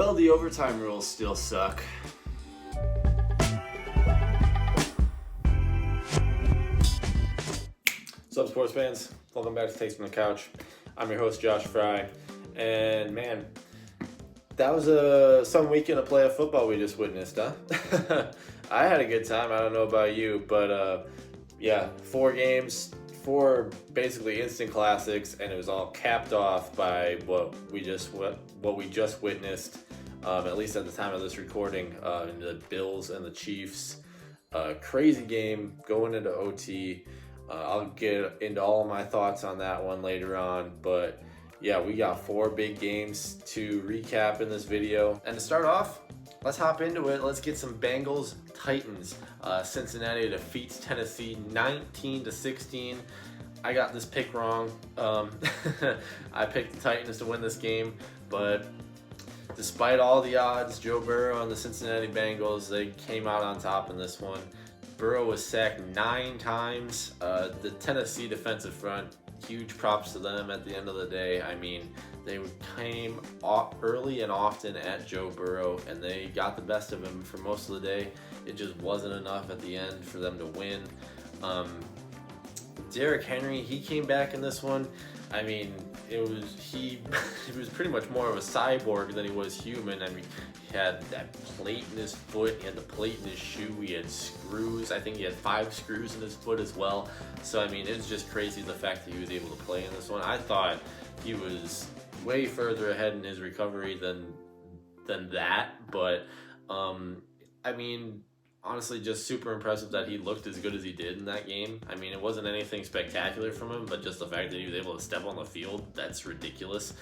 Well, the overtime rules still suck. What's up, sports fans? Welcome back to Takes from the Couch. I'm your host, Josh Fry. And man, that was some weekend of playoff football we just witnessed, huh? I had a good time. I don't know about you, but yeah, 4 games, 4 basically instant classics, and it was all capped off by what we just witnessed, at least at the time of this recording, in the Bills and the Chiefs. Crazy game going into OT. I'll get into all of my thoughts on that one later on, but yeah, we got 4 big games to recap in this video. And to start off, let's hop into it. Let's get some Bengals Titans. Cincinnati defeats Tennessee 19-16. I got this pick wrong. I picked the Titans to win this game, but despite all the odds, Joe Burrow and the Cincinnati Bengals, they came out on top in this one. Burrow was sacked 9 times. The Tennessee defensive front, huge props to them at the end of the day. I mean, they came early and often at Joe Burrow, and they got the best of him for most of the day. It just wasn't enough at the end for them to win. Derrick Henry, he came back in this one. I mean, he was pretty much more of a cyborg than he was human. I mean, he had that plate in his foot, he had the plate in his shoe, he had screws. I think he had 5 screws in his foot as well. So I mean, it's just crazy the fact that he was able to play in this one. I thought he was way further ahead in his recovery than that, but I mean, honestly, just super impressive that he looked as good as he did in that game. I mean, it wasn't anything spectacular from him, but just the fact that he was able to step on the field, that's ridiculous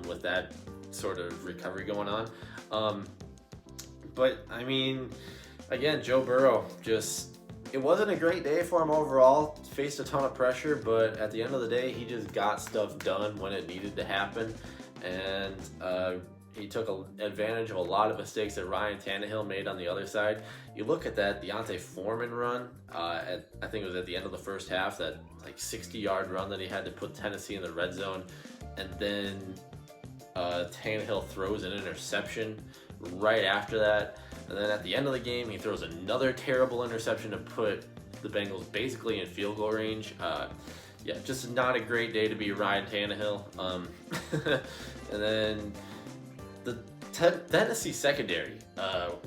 with that sort of recovery going on. But, I mean, again, Joe Burrow, it wasn't a great day for him overall. Faced a ton of pressure, but at the end of the day, he just got stuff done when it needed to happen. And he took advantage of a lot of mistakes that Ryan Tannehill made on the other side. You look at that Deontay Foreman run, I think it was at the end of the first half, that like 60-yard run that he had to put Tennessee in the red zone, and then Tannehill throws an interception right after that. And then at the end of the game, he throws another terrible interception to put the Bengals basically in field goal range. Yeah, just not a great day to be Ryan Tannehill. And then the Tennessee secondary,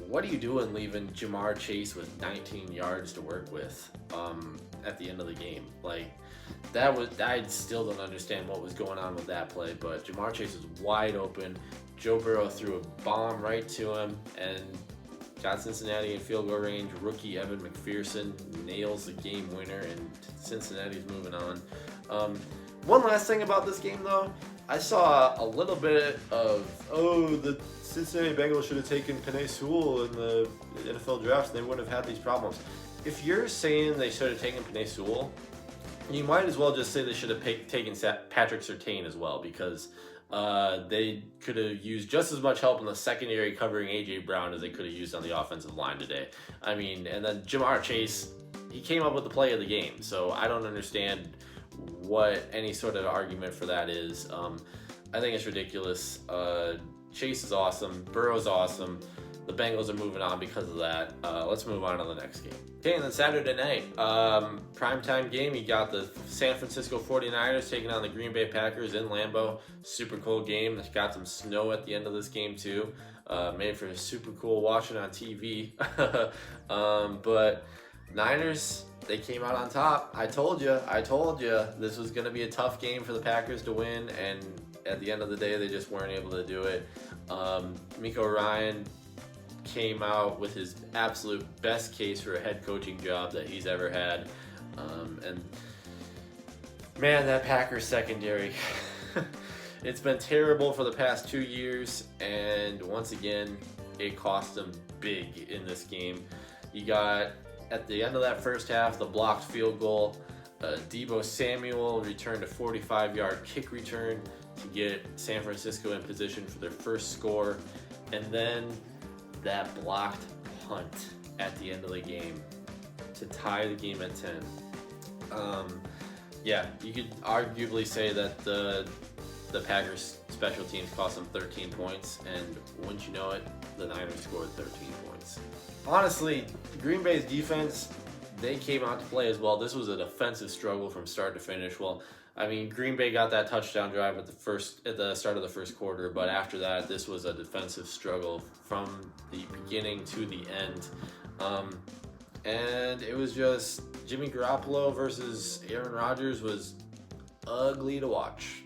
what are you doing leaving Jamar Chase with 19 yards to work with at the end of the game? Like, I still don't understand what was going on with that play, but Jamar Chase was wide open. Joe Burrow threw a bomb right to him and got Cincinnati in field goal range. Rookie Evan McPherson nails the game winner, and Cincinnati's moving on. One last thing about this game, though. I saw a little bit of, the Cincinnati Bengals should have taken Penei Sewell in the NFL drafts and they wouldn't have had these problems. If you're saying they should have taken Penei Sewell, you might as well just say they should have taken Patrick Surtain as well, because they could have used just as much help in the secondary covering A.J. Brown as they could have used on the offensive line today. I mean, and then Jamar Chase, he came up with the play of the game, so I don't understand what any sort of argument for that is. I think it's ridiculous. Chase is awesome. Burrow's awesome. The Bengals are moving on because of that. Let's move on to the next game. Okay, and then Saturday night, primetime game, you got the San Francisco 49ers taking on the Green Bay Packers in Lambeau. Super cool game. It's got some snow at the end of this game too. Made for super cool watching on TV. But Niners, they came out on top. I told you, this was going to be a tough game for the Packers to win, and at the end of the day, they just weren't able to do it. Miko Ryan came out with his absolute best case for a head coaching job that he's ever had. And man, that Packers secondary, it's been terrible for the past 2 years, and once again, it cost them big in this game. You got, at the end of that first half, the blocked field goal. Deebo Samuel returned a 45-yard kick return to get San Francisco in position for their first score. And then that blocked punt at the end of the game to tie the game at 10. Yeah, you could arguably say that the the Packers special teams cost them 13 points, and wouldn't you know it, the Niners scored 13 points. Honestly, Green Bay's defense, they came out to play as well. This was a defensive struggle from start to finish. Well, I mean, Green Bay got that touchdown drive at the start of the first quarter, but after that, this was a defensive struggle from the beginning to the end. And it was just Jimmy Garoppolo versus Aaron Rodgers was ugly to watch,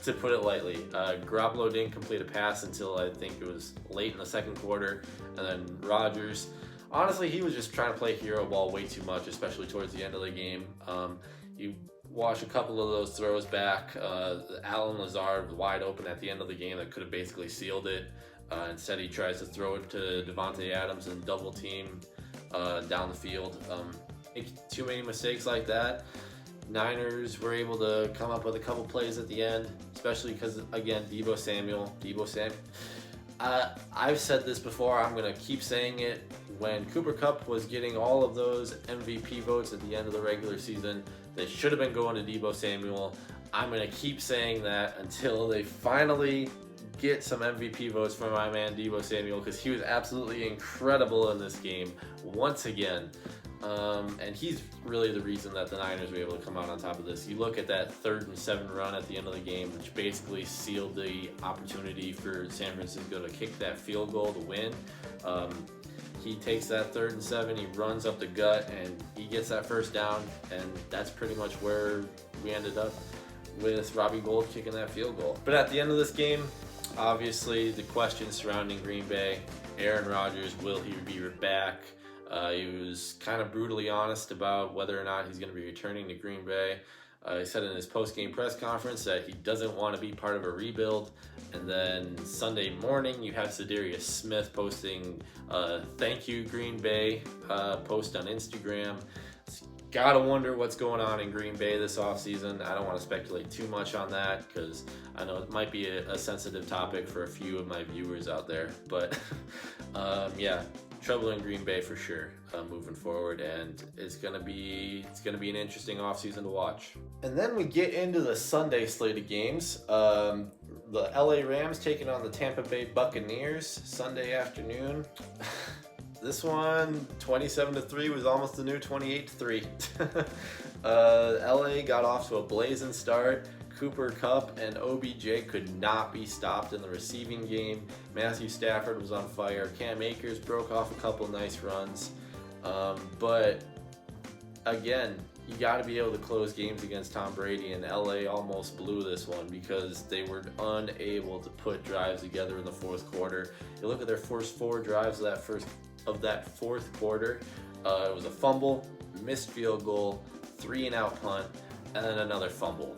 to put it lightly. Garoppolo didn't complete a pass until I think it was late in the second quarter, and then Rodgers, honestly, he was just trying to play hero ball way too much, especially towards the end of the game. You watch a couple of those throws back. Allen Lazard was wide open at the end of the game that could have basically sealed it. Instead, he tries to throw it to Devontae Adams and double team down the field. Too many mistakes like that. Niners were able to come up with a couple plays at the end, especially because, again, Deebo Samuel. I've said this before, I'm going to keep saying it. When Cooper Kupp was getting all of those MVP votes at the end of the regular season, they should have been going to Deebo Samuel. I'm going to keep saying that until they finally get some MVP votes for my man Deebo Samuel, because he was absolutely incredible in this game once again. And he's really the reason that the Niners were able to come out on top of this. You look at that 3rd and 7 run at the end of the game, which basically sealed the opportunity for San Francisco to kick that field goal to win. He takes that 3rd and 7, he runs up the gut, and he gets that first down, and that's pretty much where we ended up with Robbie Gould kicking that field goal. But at the end of this game, obviously the questions surrounding Green Bay, Aaron Rodgers, will he be back? He was kind of brutally honest about whether or not he's going to be returning to Green Bay. He said in his post-game press conference that he doesn't want to be part of a rebuild. And then Sunday morning, you have Zadarius Smith posting thank you Green Bay post on Instagram. Gotta wonder what's going on in Green Bay this offseason. I don't want to speculate too much on that because I know it might be a sensitive topic for a few of my viewers out there. But yeah, trouble in Green Bay for sure moving forward, and it's gonna be an interesting offseason to watch. And then we get into the Sunday slate of games. The LA Rams taking on the Tampa Bay Buccaneers Sunday afternoon. This one, 27-3, was almost the new 28-3. LA got off to a blazing start. Cooper Kupp and OBJ could not be stopped in the receiving game. Matthew Stafford was on fire. Cam Akers broke off a couple nice runs. But again, you got to be able to close games against Tom Brady, and LA almost blew this one because they were unable to put drives together in the fourth quarter. You look at their first 4 drives of that fourth quarter. It was a fumble, missed field goal, 3-and-out punt, and then another fumble.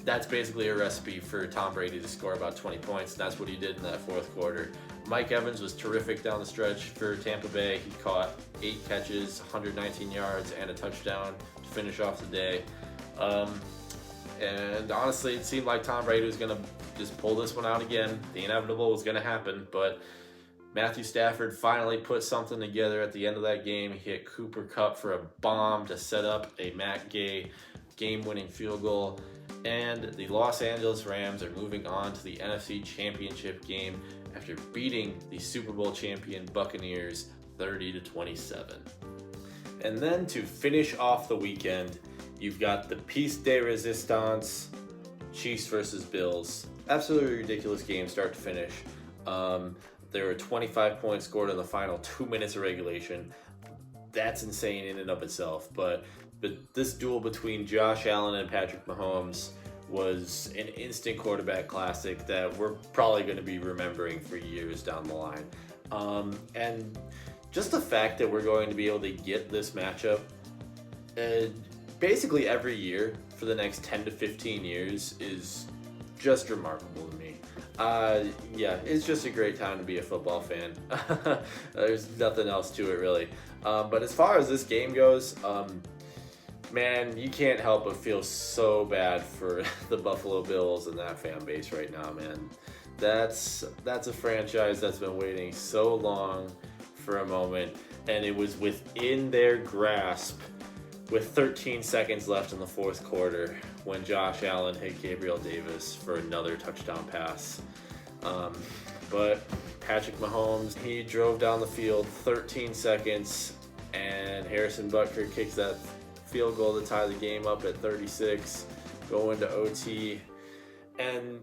That's basically a recipe for Tom Brady to score about 20 points. And that's what he did in that fourth quarter. Mike Evans was terrific down the stretch for Tampa Bay. He caught 8 catches, 119 yards, and a touchdown to finish off the day. And honestly, it seemed like Tom Brady was going to just pull this one out again. The inevitable was going to happen, but Matthew Stafford finally put something together at the end of that game. He hit Cooper Kupp for a bomb to set up a Matt Gay game-winning field goal. And the Los Angeles Rams are moving on to the NFC Championship game after beating the Super Bowl champion Buccaneers 30-27. And then to finish off the weekend, you've got the Piece de Resistance, Chiefs versus Bills. Absolutely ridiculous game start to finish. There were 25 points scored in the final 2 minutes of regulation. That's insane in and of itself. But this duel between Josh Allen and Patrick Mahomes was an instant quarterback classic that we're probably going to be remembering for years down the line. And just the fact that we're going to be able to get this matchup basically every year for the next 10 to 15 years is just remarkable to me. Yeah, it's just a great time to be a football fan. There's nothing else to it really. But as far as this game goes, man, you can't help but feel so bad for the Buffalo Bills and that fan base right now, man. That's a franchise that's been waiting so long for a moment, and it was within their grasp with 13 seconds left in the fourth quarter when Josh Allen hit Gabriel Davis for another touchdown pass. But Patrick Mahomes, he drove down the field 13 seconds, and Harrison Butker kicks that field goal to tie the game up at 36, go into OT. And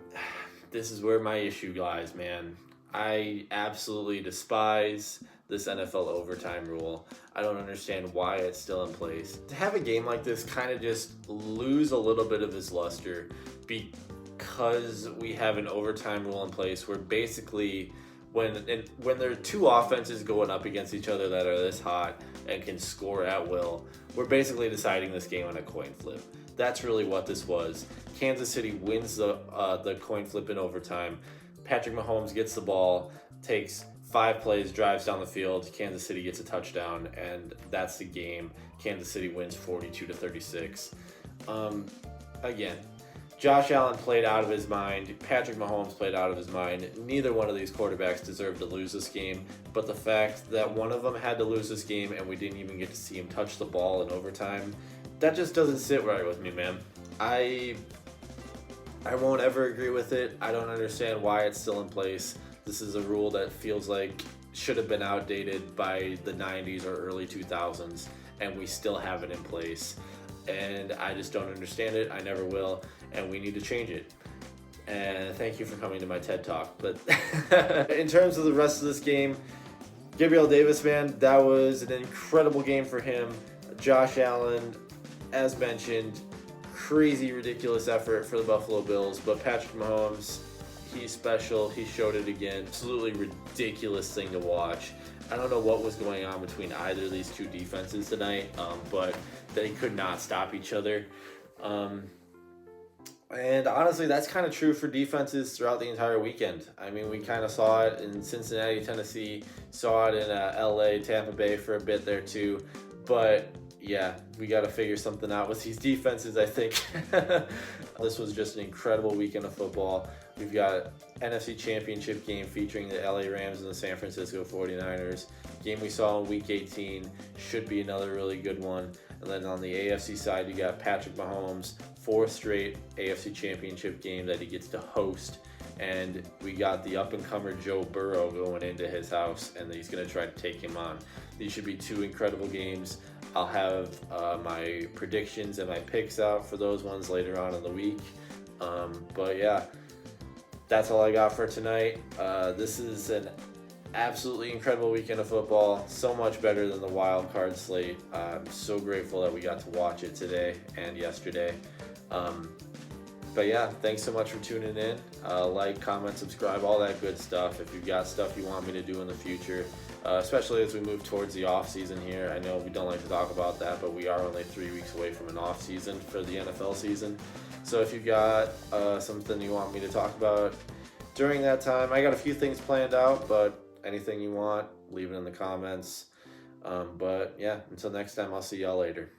this is where my issue lies, man. I absolutely despise this NFL overtime rule. I don't understand why it's still in place. To have a game like this kind of just lose a little bit of its luster because we have an overtime rule in place where basically when there are two offenses going up against each other that are this hot and can score at will, we're basically deciding this game on a coin flip. That's really what this was. Kansas City wins the coin flip in overtime. Patrick Mahomes gets the ball, takes 5 plays, drives down the field. Kansas City gets a touchdown, and that's the game. Kansas City wins 42-36. Again, Josh Allen played out of his mind. Patrick Mahomes played out of his mind. Neither one of these quarterbacks deserved to lose this game, but the fact that one of them had to lose this game and we didn't even get to see him touch the ball in overtime, that just doesn't sit right with me, man. I won't ever agree with it. I don't understand why it's still in place. This is a rule that feels like should have been outdated by the 90s or early 2000s, and we still have it in place. And I just don't understand it. I never will, and we need to change it. And thank you for coming to my TED Talk. But in terms of the rest of this game, Gabriel Davis, man, that was an incredible game for him. Josh Allen, as mentioned, crazy, ridiculous effort for the Buffalo Bills. But Patrick Mahomes, he's special. He showed it again. Absolutely ridiculous thing to watch. I don't know what was going on between either of these two defenses tonight, but they could not stop each other. And honestly, that's kind of true for defenses throughout the entire weekend. I mean, we kind of saw it in Cincinnati, Tennessee, saw it in LA, Tampa Bay for a bit there too. But yeah, we got to figure something out with these defenses, I think. This was just an incredible weekend of football. We've got NFC Championship game featuring the LA Rams and the San Francisco 49ers. Game we saw in Week 18 should be another really good one. And then on the AFC side, you got Patrick Mahomes, 4th straight AFC Championship game that he gets to host. And we got the up-and-comer Joe Burrow going into his house, and he's going to try to take him on. These should be 2 incredible games. I'll have my predictions and my picks out for those ones later on in the week. But yeah, that's all I got for tonight. This is an absolutely incredible weekend of football. So much better than the wild card slate. I'm so grateful that we got to watch it today and yesterday. But yeah, thanks so much for tuning in. Like, comment, subscribe, all that good stuff. If you've got stuff you want me to do in the future, especially as we move towards the off season here. I know we don't like to talk about that, but we are only 3 weeks away from an off season for the NFL season. So if you've got something you want me to talk about during that time, I got a few things planned out, but anything you want, leave it in the comments. But yeah, until next time, I'll see y'all later.